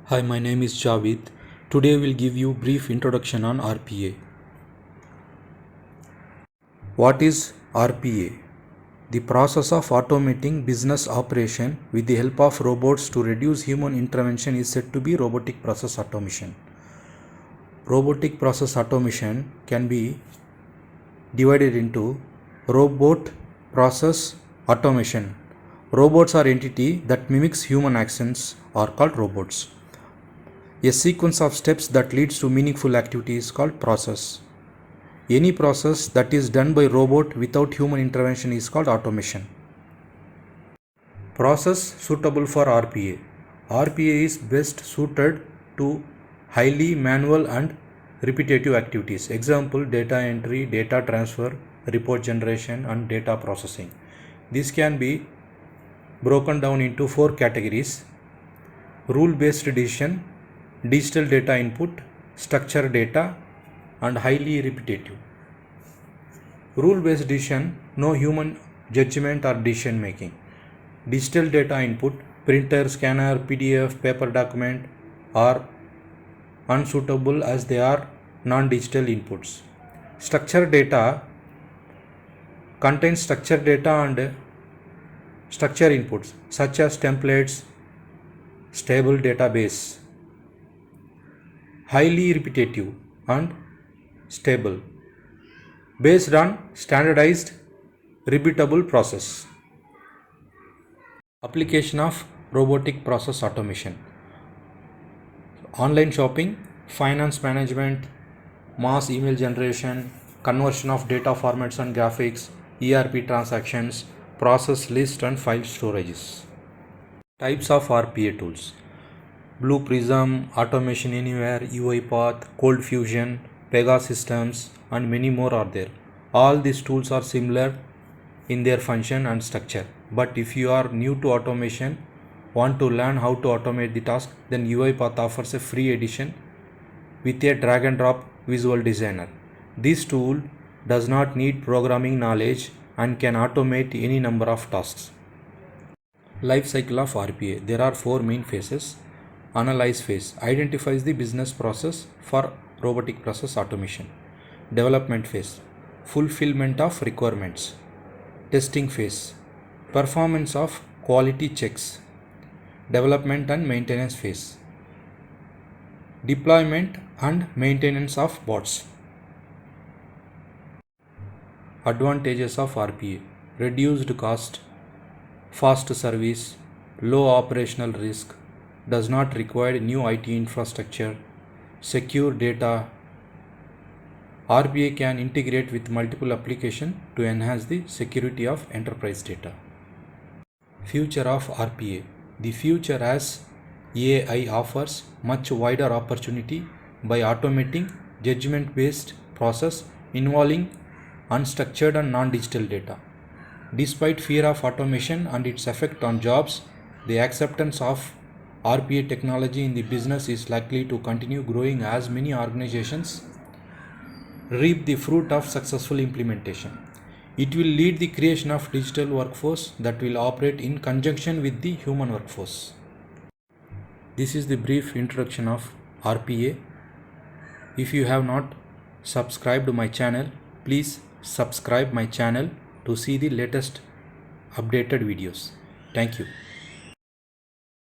Hi, my name is Javed. Today we'll give you brief introduction on RPA. What is RPA? The process of automating business operation with the help of robots to reduce human intervention is said to be robotic process automation. Robotic process automation can be divided into robot process automation. Robots are entity that mimics human actions are called robots. A sequence of steps that leads to meaningful activity is called process. Any process that is done by robot without human intervention is called automation. Process suitable for RPA. RPA is best suited to highly manual and repetitive activities. Example, data entry, data transfer, report generation and data processing. This can be broken down into 4 categories: rule-based decision, digital data input, structured data, and highly repetitive. Rule-based decision, no human judgment or decision making. Digital data input, printer, scanner, PDF, paper document are unsuitable as they are non-digital inputs. Structured data contains structured data and structure inputs such as templates, stable database. Highly repetitive and stable based on standardized repeatable process. Application of robotic process automation: online shopping, finance management, mass email generation, conversion of data formats and graphics, ERP transactions, process list and file storages. Types of RPA tools: Blue Prism, Automation Anywhere, UiPath, Cold Fusion, Pegasystems, and many more are there. All these tools are similar in their function and structure. But if you are new to automation, want to learn how to automate the task, then UiPath offers a free edition with a drag and drop visual designer. This tool does not need programming knowledge and can automate any number of tasks. Life cycle of RPA. There are 4 main phases. Analyze phase identifies the business process for robotic process automation. Development phase, fulfillment of requirements. Testing phase, performance of quality checks. Development and maintenance phase, deployment and maintenance of bots. Advantages of RPA: reduced cost, fast service, low operational risk, does not require new IT infrastructure, secure data. RPA can integrate with multiple applications to enhance the security of enterprise data. Future of RPA. The future as AI offers much wider opportunity by automating judgment-based process involving unstructured and non-digital data. Despite fear of automation and its effect on jobs, the acceptance of RPA technology in the business is likely to continue growing as many organizations reap the fruit of successful implementation. It will lead the creation of digital workforce that will operate in conjunction with the human workforce. This is the brief introduction of RPA. If you have not subscribed to my channel, please subscribe my channel to see the latest updated videos. Thank you.